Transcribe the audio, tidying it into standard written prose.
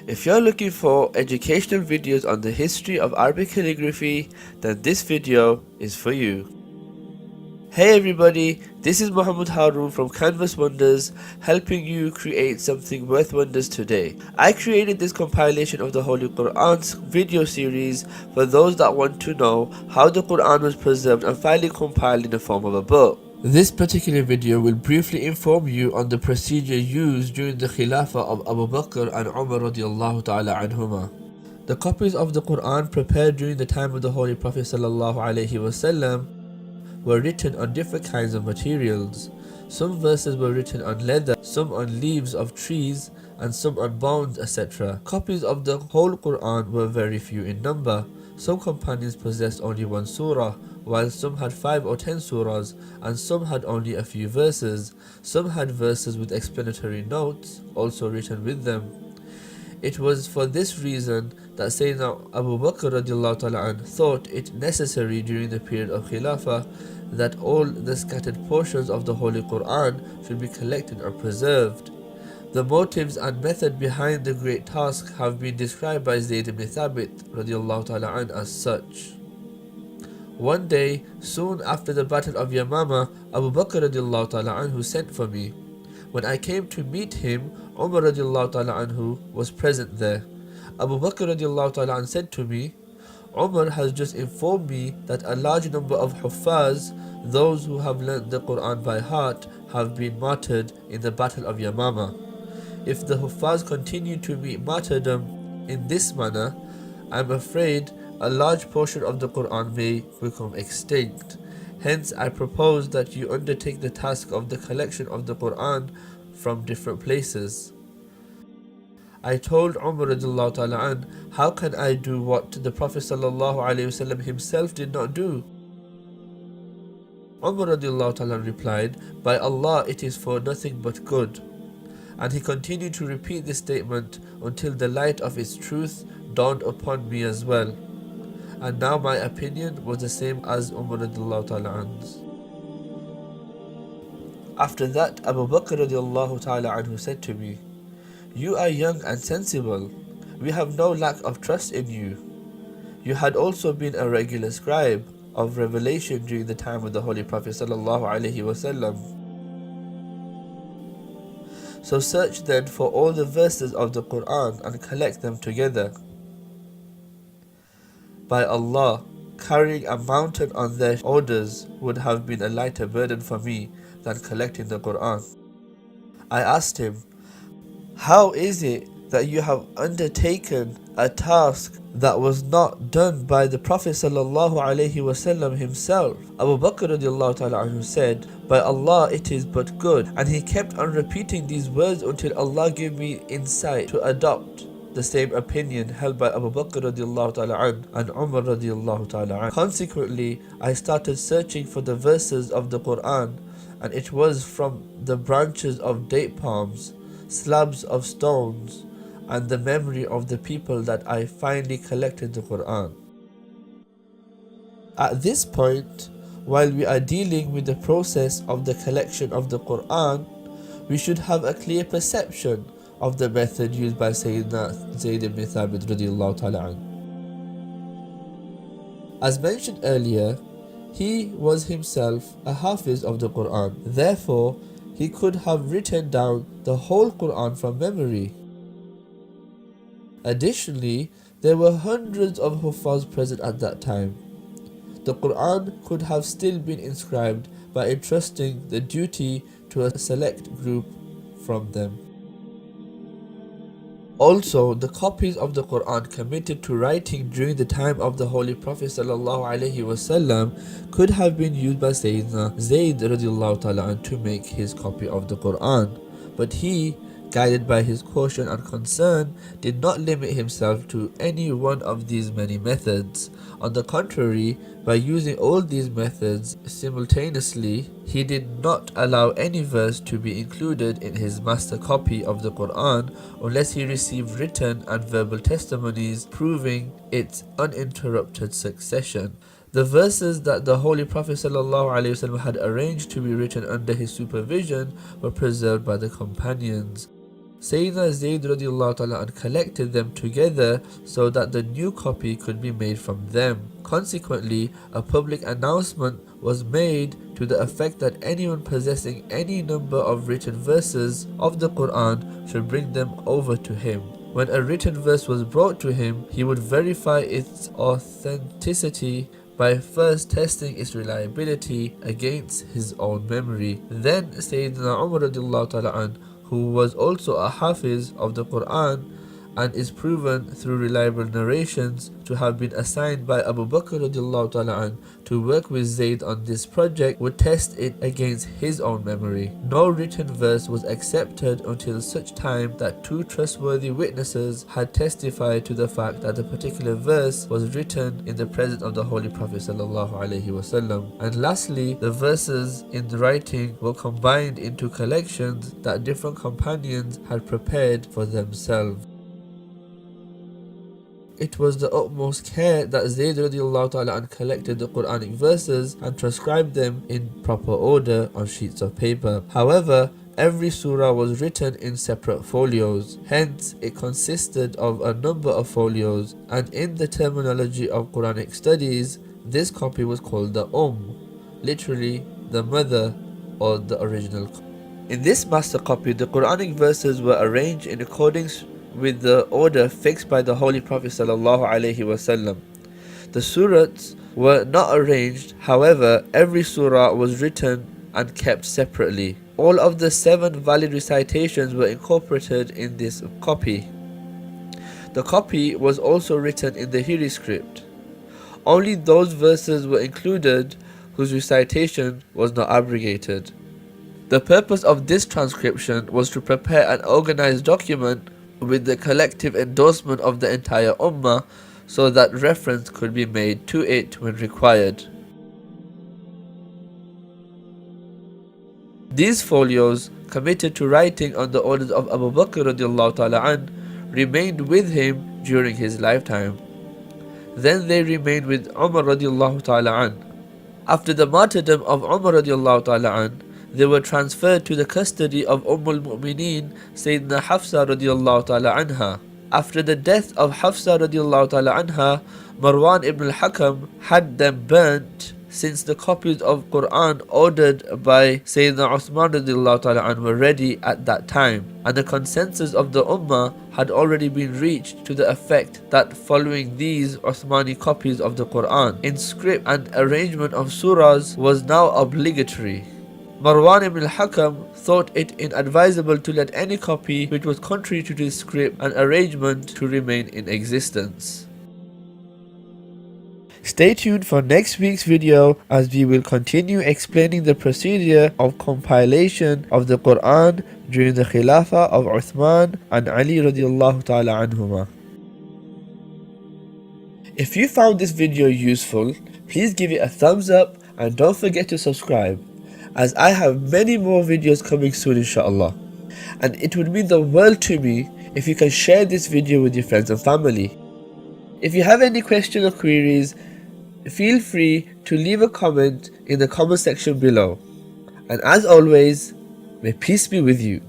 If you're looking for educational videos on the history of Arabic calligraphy, then this video is for you. Hey everybody, this is Muhammad Harun from Canvas Wonders, helping you create something worth wonders today. I created this compilation of the Holy Quran's video series for those that want to know how the Quran was preserved and finally compiled in the form of a book. This particular video will briefly inform you on the procedure used during the Khilafah of Abubakr and Umar radiallahu ta'ala anhuma. The copies of the Quran prepared during the time of the Holy Prophet sallallahu alaihi wasallam were written on different kinds of materials. Some verses were written on leather, some on leaves of trees, and some on bones, etc. Copies of the whole Quran were very few in number. Some companions possessed only one surah, while some had 5 or 10 surahs, and some had only a few verses. Some had verses with explanatory notes also written with them. It was for this reason that Sayyidina Abubakr radiallahu ta'ala thought it necessary during the period of Khilafah that all the scattered portions of the Holy Quran should be collected and preserved. The motives and method behind the great task have been described by Zayd ibn Thabit radiallahu ta'ala as such. One day, soon after the Battle of Yamama, Abu Bakr radiallahu ta'ala anhu sent for me. When I came to meet him, Umar radiallahu ta'ala anhu was present there. Abu Bakr radiallahu ta'ala anhu said to me, Umar has just informed me that a large number of Huffaz, those who have learnt the Quran by heart, have been martyred in the Battle of Yamama. If the Huffaz continue to meet martyrdom in this manner, I am afraid a large portion of the Quran may become extinct. Hence, I propose that you undertake the task of the collection of the Quran from different places. I told Umar radiallahu ta'ala how can I do what the Prophet sallallahu alaihi wasallam himself did not do? Umar radiallahu ta'ala replied, by Allah, it is for nothing but good. And he continued to repeat this statement until the light of its truth dawned upon me as well. And now my opinion was the same as Umar radiallahu ta'ala anhu's. After that, Abu Bakr radiallahu ta'ala anhu said to me, you are young and sensible. We have no lack of trust in you. You had also been a regular scribe of revelation during the time of the Holy Prophet sallallahu alaihi wasallam. So search then for all the verses of the Quran and collect them together. By Allah, carrying a mountain on their shoulders would have been a lighter burden for me than collecting the Quran. I asked him, how is it that you have undertaken a task that was not done by the Prophet sallallahu alaihi wasallam himself? Abu Bakr radiallahu ta'ala anhu said, by Allah, it is but good. And he kept on repeating these words until Allah gave me insight to adopt the same opinion held by Abu Bakr radiallahu ta'ala and Umar radiallahu ta'ala. Consequently, I started searching for the verses of the Quran, and it was from the branches of date palms, slabs of stones, and the memory of the people that I finally collected the Quran. At this point, while we are dealing with the process of the collection of the Quran, we should have a clear perception of the method used by Sayyidina Zayd ibn Thabit radiallahu ta'ala anhu. As mentioned earlier, he was himself a Hafiz of the Quran. Therefore, he could have written down the whole Quran from memory. Additionally, there were hundreds of Huffaz present at that time. The Quran could have still been inscribed by entrusting the duty to a select group from them. Also, the copies of the Quran committed to writing during the time of the Holy Prophet sallallahu alaihi wasallam could have been used by Sayyidina Zayd radiallahu ta'ala to make his copy of the Quran. But he, guided by his caution and concern, did not limit himself to any one of these many methods. On the contrary, by using all these methods simultaneously, he did not allow any verse to be included in his master copy of the Quran unless he received written and verbal testimonies proving its uninterrupted succession. The verses that the Holy Prophet ﷺ had arranged to be written under his supervision were preserved by the companions. Sayyidina Zayd radiallahu ta'ala anh collected them together so that the new copy could be made from them. Consequently, a public announcement was made to the effect that anyone possessing any number of written verses of the Quran should bring them over to him. When a written verse was brought to him, he would verify its authenticity by first testing its reliability against his own memory. Then Sayyidina Umar radiallahu ta'ala anh, who was also a hafiz of the Quran and is proven through reliable narrations to have been assigned by Abubakr radiallahu ta'ala anh to work with Zayd on this project, would test it against his own memory. No written verse was accepted until such time that two trustworthy witnesses had testified to the fact that a particular verse was written in the presence of the Holy Prophet sallallahu alaihi wasallam. And lastly, the verses in the writing were combined into collections that different companions had prepared for themselves. It was the utmost care that Zayd radiallahu ta'ala anh collected the Quranic verses and transcribed them in proper order on sheets of paper. However, every surah was written in separate folios, hence it consisted of a number of folios, and in the terminology of Quranic studies, this copy was called the literally the mother or the original. In this master copy, the Quranic verses were arranged in accordance with the order fixed by the Holy Prophet sallallahu alaihi wasallam. The surahs were not arranged, however, every surah was written and kept separately. All of the 7 valid recitations were incorporated in this copy. The copy was also written in the Hiri script. Only those verses were included whose recitation was not abrogated. The purpose of this transcription was to prepare an organized document with the collective endorsement of the entire Ummah so that reference could be made to it when required. These folios, committed to writing on the orders of Abubakr radiallahu ta'ala anh, remained with him during his lifetime. Then they remained with Umar radiallahu ta'ala anh. After the martyrdom of Umar radiallahu ta'ala anh, they were transferred to the custody of al-Mu'mineen Sayyidina Hafsa radiallahu ta'ala anha. After the death of Hafsa radiallahu ta'ala anha, Marwan ibn al-Hakam had them burnt, since the copies of Quran ordered by Sayyidina Uthman radiallahu ta'ala anhu were ready at that time, and the consensus of the Ummah had already been reached to the effect that following these Uthmani copies of the Quran in script and arrangement of surahs was now obligatory. Marwan ibn al-Hakam thought it inadvisable to let any copy which was contrary to this script and arrangement to remain in existence. Stay tuned for next week's video as we will continue explaining the procedure of compilation of the Quran during the Khilafah of Uthman and Ali radiallahu ta'ala anhuma. If you found this video useful, please give it a thumbs up and don't forget to subscribe, as I have many more videos coming soon inshallah. And it would mean the world to me if you can share this video with your friends and family. If you have any questions or queries, feel free to leave a comment in the comment section below. And as always, may peace be with you.